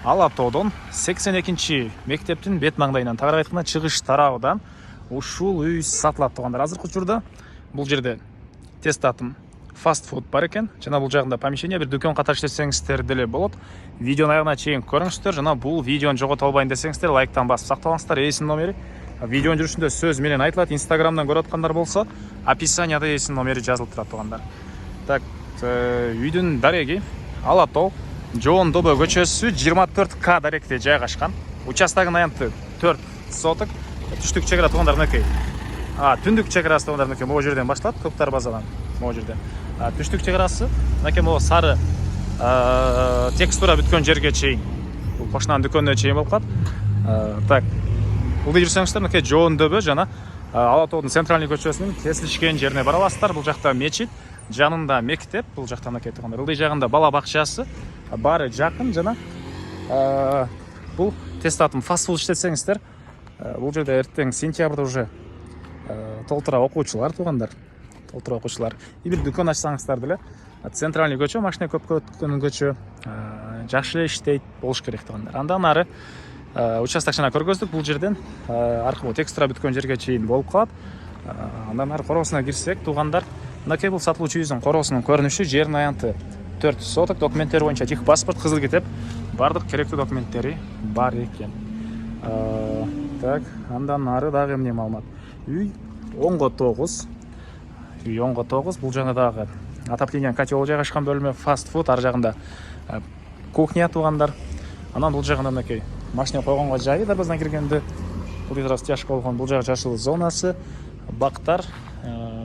Алатоодон 82 мектептин бет маңдайынан тагыраак айтканда чыгыш тарабынан ушул үй сатылат туугандар. Азыркы учурда бул жерде тестатым фастфуд бар экен. Жана бул жагында помещение бир дүкөн катар иштесеңиздер деле болот. Видеонун аягына чейин көрүңүздөр. Жана бул видеону жогото албайын десеңиздер лайктан басып сакталаңыздар. Эсин номери видеонун жүрүшүндө сөз менен айтылат. Инстаграмдан көрүп аткандар болсо, описанияда эсин номери жазылып турат туугандар. Так, үйдүн дареги Алатоо Жоон Добо көчөсү 24К даректе жайгашкан. Участогунун аянты 4 соток. Түштүк чек ара туугандар мынакей. Түндүк чек арасы туугандар мынакей могу жерден башталат, Токтар базадан могу жерден. Түштүк чек арасы мынакей могу сары текстура бүткөн жерге чейин. Бул кошунанын дүкөнүнө чейин болуп калат. Так. Бул жүрсөңүздөр мынакей Жоон Добо жана Алатоодун центральный көчөсүнүн кесилишкен жерине бара аласыздар. Бул жакта мечит, жанында мектеп, бул жакта мынакей туугандар. Ылдый жагында бала бакчасы, баары жакын жана бул тестатым фастфуд иштетсеңиздер, бул жерде эртең сентябрда уже толтура окуучулар туугандар. Толтура окуучулар. И бир дүкөн ачсаңыздар деле, центральный көчө, машина көп өткөн көчө, жакшы эле иштейт болуш керек туугандар. Андан ары участокчана көргөздүк, бул жерден аркылуу текстура бүткөн жерге чейин болуп калат. Андан ары короосуна кирсек туугандар, мынакей бул сатылуучу үйдүн короосунун көрүнүшү, жердин аянты 4 соток, документтери боюнча тех паспорт, кызыл китеп, бардык керектүү документтери бар экен. Так, андан ары дагы эмне маалымат? Үй 10го 9. Үй 10го 9. Бул жагында дагы отопление котел жайгашкан бөлмө, фастфуд, ар жагында кухня туугандар. Анан бул жагында мынакей машина койгонго жайы, дарбаздан киргенде бул раз тяжко болгон, бул жагы жашыл зонасы, бактар,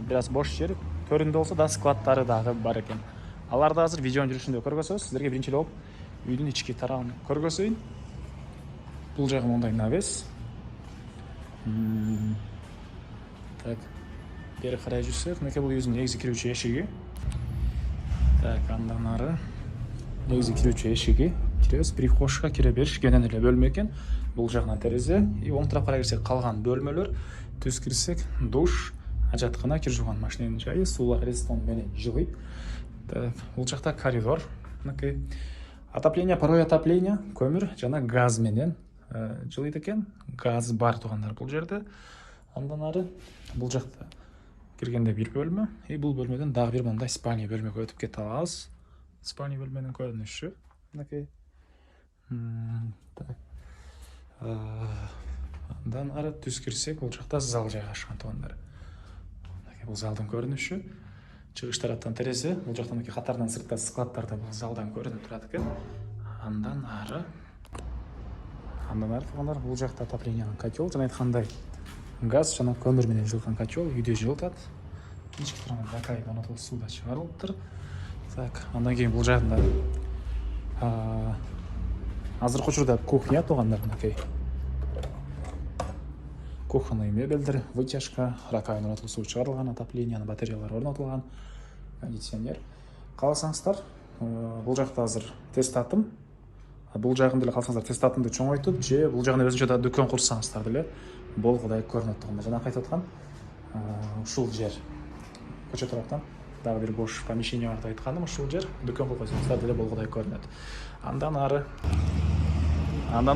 бир аз бош жер, төрүндө болсо да складдары дагы бар экен. Аларды азыр видеонун жүрүшүндө көргөзөбүз. Сиздерге биринчи болуп үйдүн ички тарабын көргөзөйүн. Бул жагы мындай навес. Так, бери карай жүрсөк, мынакей бул үйдүн негизи кирүүчү эшиги. Так, андан ары негизи кирүүчү эшиги. Киребиз, прихожка, кире бериш кенен эле бөлмө экен. Бул жагынан терезе. И оң тарапка кирсек калган бөлмөлөр. Түз кирсек душ, ажаткана, кир жууган машинанын жайы, суулар Redstone менен жылыйт. Так, бул жакта коридор. Мынакей отопление, паровой отопление, көмүр жана газ менен жылыйт экен. Газ бар туугандар бул жерде. Андан ары бул жакта киргенде бир бөлмө, и бул бөлмөдөн дагы бир мындай спальня бөлмөгө өтүп кете алабыз. Спальня бөлмөнүн көрүнүшү мынакей. Так. Андан ары түз кирсек, бул жакта зал жайгашкан туугандар. Мынакей бул залдын көрүнүшү. Чыгыш тараптан терезе, бул жактан мынакей катардан сыртта складдарды бул залдан көрүнүп турат экен. Андан ары туугандар, бул жакта отоплениянын котел, жана айткандай газ жана көмүр менен жылган котел үйдө жылытат. Ички тарабынан ракай онотулуп сууда чыгарылыптыр. Так, андан кийин бул жагында азыркы учурда кухня туугандар, мынакей. Кухонный мебелдер, вытяжка, ракайын орнотулуп суу чыгарылган, отоплениянын батареялары орнотулган, кондиционер. Кааласаңыздар, бул жакта азыр тестатым. Бул жагын деле кааласаңыздар тестатымды чоңойтуп, же бул жагына өзүнчө да дүкөн курсаңыздар деле болгудай көрүнөт туугандар. Жана кайтып аткан ушул жер көчө тараптан дагы бир бош помещение барды айтканым, ушул жер дүкөн кылып койсоңуздар деле болгудай көрүнөт. Андан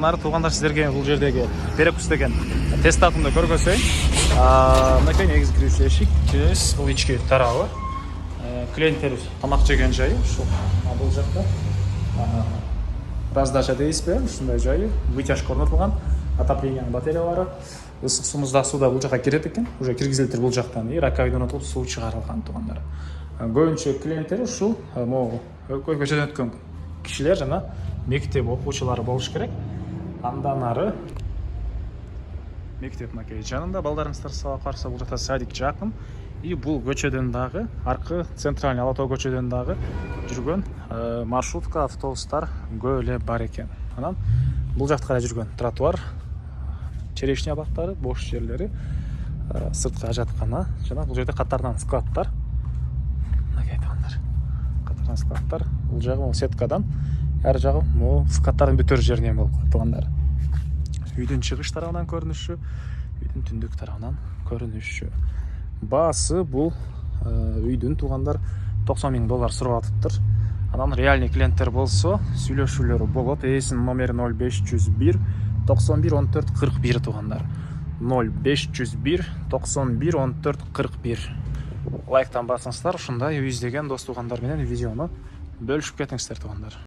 ары туугандар, сиздерге бул жердеги перекус деген тестатымды көргөзөйүн. Мынакей негизи кирүүчү эшик, бул ички тарабы. Клиенттер тамак жеген жайы ушул. Бул жакта раздача дейсизби? Ушундай жайы, вытяжка орнотулган, отоплениянын батареялары, ысык суумузда суу бул жака кирет экен. Уже киргизилиптир бул жактан, и ракайын орнотулуп суу чыгарылган туугандар. Көбүнчө клиенттер ушул могу көчөдөн өткөн кишилер жана мектеп окуучулары болуш керек. Андан ары мектеп мынакей жанында, балдарыңыздар сабак барса бул жакта садик жакын. И бул көчөдөн дагы, аркы центральный Алатоо көчөдөн дагы жүргөн маршрутка, автобустар көп эле бар экен. Анан бул жакта карай жүргөн тротуар, черешня бактары, бош жерлери, сырткы ажаткана жана бул жерде катардан складдар. Мынакей туугандар. Катардан складдар. Бул жагы сеткадан, ар жагы складдардын бүтөр жеринен болуп калат туугандар. Үйдүн чыгыш тарабынан көрүнүшү, үйдүн түндүк тарабынан көрүнүшү. Баасы бул үйдүн туугандар $90,000 сурап атыптыр. Анан реальный клиенттер болсо сүйлөшүүлөрү болот. Эсинин номери 0501 91 14 41 туугандар. 0501 91 14 41. Лайктан басыңыздар, ушундай үйүздөгөн дос туугандар менен видеону бөлүшүп кетиңиздер туугандар.